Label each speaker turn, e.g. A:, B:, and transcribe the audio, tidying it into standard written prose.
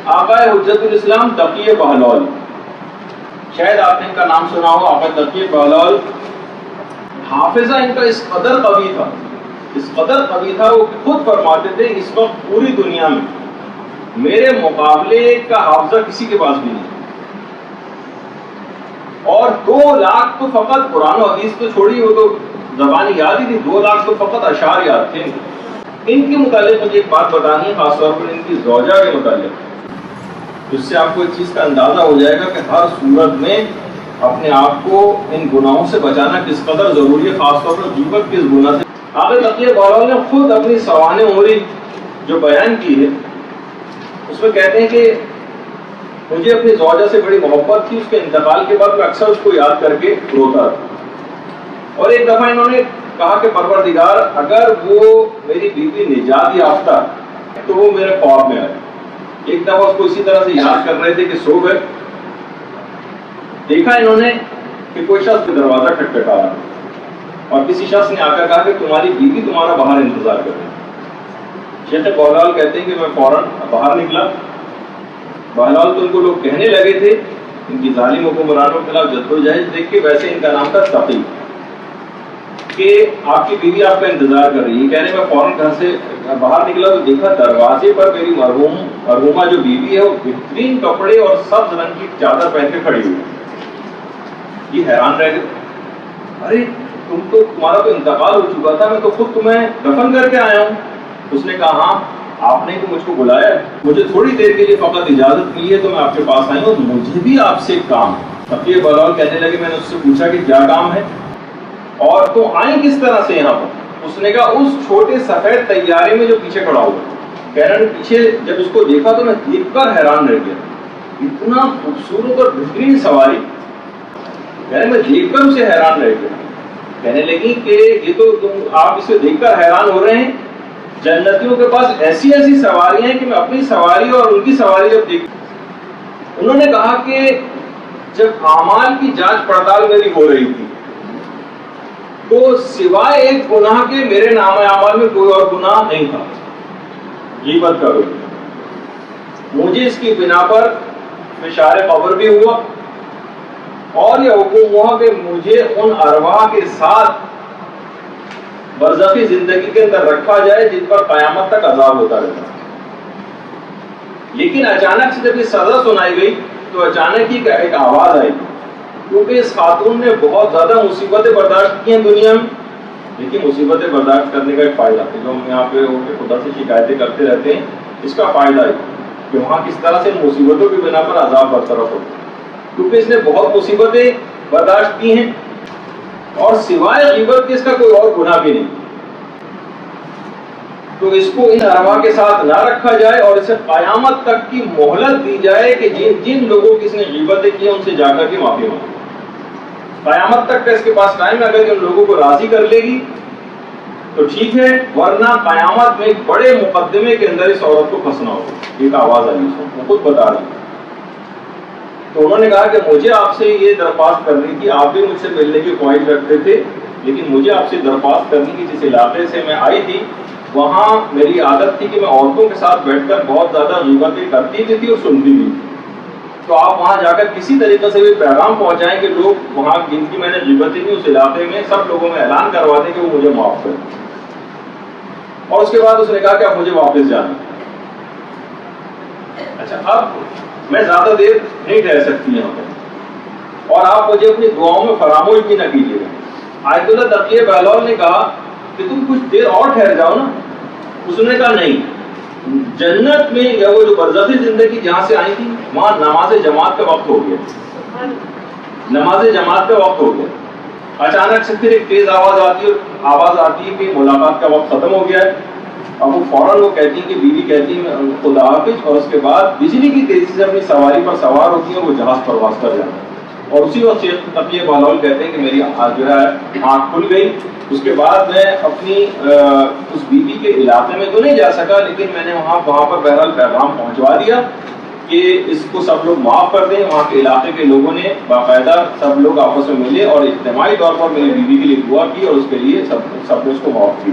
A: آقا حجت الاسلام تقی بہلول، شاید آپ نے ان کا نام سنا ہو. آقا تقی بہلول حافظہ ان کا اس قدر قوی تھا، اس قدر قوی تھا وہ خود فرماتے تھے اس وقت پوری دنیا میں میرے مقابلے کا حافظہ کسی کے پاس بھی نہیں، اور 2 لاکھ تو فقط قرآن و حدیث تو چھوڑی، وہ تو زبانی یاد ہی تھی، 2 لاکھ تو فقط اشعار یاد تھے. ان کے متعلق مجھے ایک بات بتانی ہے، خاص طور پر ان کی زوجہ کے متعلق، جس سے آپ کو ایک چیز کا اندازہ ہو جائے گا کہ ہر صورت میں اپنے آپ کو ان گناہوں سے بچانا کس قدر ضروری ہے، خاص طور پر غیبت کے اس گناہ سے. آقا تقی بہلول نے خود اپنی سوانح عمری جو بیان کی ہے اس میں کہتے ہیں کہ مجھے اپنی زوجہ سے بڑی محبت تھی، اس کے انتقال کے بعد میں اکثر اس کو یاد کر کے روتا تھا. اور ایک دفعہ انہوں نے کہا کہ پروردگار اگر وہ میری بیوی نجات یافتہ تو وہ میرے خواب میں آئے. ایک دفعہ اس کو اسی طرح سے یاد کر رہے تھے کہ سو گئے، دیکھا انہوں نے کہ کوئی شخص دروازہ کھٹکھٹا رہا اور کسی شخص نے آ کر کہا کہ تمہاری بیوی تمہارا باہر انتظار کر رہی ہے. شیخ بہلول کہتے ہیں کہ میں فوراً باہر نکلا. بہلول تو ان کو لوگ کہنے لگے تھے، ان کی ظالم حکمرانوں کے خلاف جدوجہد دیکھ کے، ویسے ان کا نام تھا تقی، کہ آپ کی بیوی آپ کا انتظار کر رہی ہے. کہنے میں فوراً گھر سے باہر نکلا تو دیکھا دروازے پر میری مرحومہ جو بیوی ہے وہ بہترین کپڑے اور سبز رنگ کی چادر پہن کے کھڑی ہوئی. یہ حیران رہ گئے، ارے تمہارا تو انتقال ہو چکا تھا، میں تو خود تمہیں دفن کر کے آیا ہوں. اس نے کہا ہاں آپ نے تو مجھ کو بلایا، مجھے تھوڑی دیر کے لیے فقط اجازت کی ہے تو میں آپ کے پاس آئی ہوں، مجھے بھی آپ سے کام ہے. تقی بہلول کہنے لگے میں نے اس سے پوچھا کہ کیا کام ہے اور تو آئیں کس طرح سے یہاں پر؟ اس نے کہا اس چھوٹے سفید طیارے میں جو پیچھے کھڑا ہوا. کہنے نے پیچھے جب اس کو دیکھا تو میں دیکھ کر حیران رہ گیا، اتنا خوبصورت اور بہترین سواری. کہنے میں دیکھ کر اسے حیران رہ گیا. کہنے لگی کہ یہ تو آپ اسے دیکھ کر حیران ہو رہے ہیں، جنتیوں کے پاس ایسی ایسی سواریاں ہیں کہ میں اپنی سواری اور ان کی سواری جب دیکھ. انہوں نے کہا کہ جب اعمال کی جانچ پڑتال میری ہو رہی تھی تو سوائے ایک گناہ کے میرے نام اعمال میں کوئی اور گناہ نہیں تھا، غیبت کا گناہ. مجھے اس کی بنا پر فشار قبر بھی ہوا اور یہ حکم ہوا کہ مجھے ان ارواح کے ساتھ برزخی زندگی کے اندر رکھا جائے جن پر قیامت تک عذاب ہوتا رہتا. لیکن اچانک سے جب یہ سزا سنائی گئی تو اچانک ہی ایک آواز آئی، کیونکہ اس خاتون نے بہت زیادہ مصیبتیں برداشت کی ہیں دنیا میں. لیکن مصیبتیں برداشت کرنے کا ایک فائدہ ہے، جو ہم یہاں پہ خدا سے شکایتیں کرتے رہتے ہیں، اس کا فائدہ ہے کہ وہاں کس طرح سے مصیبتوں کی بنا پر عذاب برطرف ہوتا ہے. کیونکہ اس نے بہت مصیبتیں برداشت کی ہیں اور سوائے غیبت کے اس کا کوئی اور گناہ بھی نہیں، تو اس کو ان ارواح کے ساتھ نہ رکھا جائے اور اسے قیامت تک کی مہلت دی جائے کہ جن لوگوں کی اس نے غیبتیں کی ہیں ان سے جا کر کے معافی مانگے. قیامت تک کا اس کے پاس ٹائم ہے، اگر ان لوگوں کو راضی کر لے گی تو ٹھیک ہے، ورنہ قیامت میں ایک بڑے مقدمے کے اندر اس عورت کو پھنسنا ہوگا. ایک آواز آئی اس کو، وہ خود بتا رہی. تو انہوں نے کہا کہ مجھے آپ سے یہ درخواست کرنی تھی، آپ بھی مجھ سے ملنے کی خواہش رکھتے تھے، لیکن مجھے آپ سے درخواست کرنی تھی جس علاقے سے میں آئی تھی وہاں میری عادت تھی کہ میں عورتوں کے ساتھ بیٹھ کر بہت زیادہ غیبتیں کرتی بھی تھی اور سنتی بھی تھی. تو آپ وہاں جا کر کسی طریقے سے بھی پیغام پہنچائیں کہ لوگ وہاں جن کی میں نے غیبتیں کی اس علاقے میں سب لوگوں میں اعلان کروا دیں کہ وہ مجھے معاف کریں. اور اس کے بعد اس نے کہا کہ آپ مجھے واپس جانا. اچھا اب میں زیادہ دیر نہیں ٹھہر سکتی یہاں پر اور آپ مجھے اپنی دعاؤں میں فراموش بھی نہ کیجیے گا. آیت اللہ تقی بہلول نے کہا کہ تم کچھ دیر اور ٹھہر جاؤ نا. اس نے کہا نہیں، جنت میں یا وہ جو برزخی زندگی جہاں سے آئی تھی وہاں نماز جماعت کا وقت ہو گیا، نماز جماعت کا وقت ہو گیا. اچانک سے پھر ایک تیز آواز آتی ہے کہ ملاقات کا وقت ختم ہو گیا ہے. اب وہ فوراً وہ کہتی ہے کہ بیوی کہتی ہے خدا حافظ، اور اس کے بعد بجلی کی تیزی سے اپنی سواری پر سوار ہوتی ہیں، وہ جہاز پرواز کر جاتا ہے. اور اسی وقت شیخ تقی بہلول کہتے ہیں کہ میری جو ہے آنکھ کھل گئی. اس کے بعد میں اپنی اس بیوی کے علاقے میں تو نہیں جا سکا، لیکن میں نے وہاں پر بہرحال پیغام پہنچوا دیا کہ اس کو سب لوگ معاف کر دیں. وہاں کے علاقے کے لوگوں نے باقاعدہ سب لوگ آپس میں ملے اور اجتماعی طور پر میری بیوی کے لیے دعا کی اور اس کے لیے سب نے اس کو معاف کی.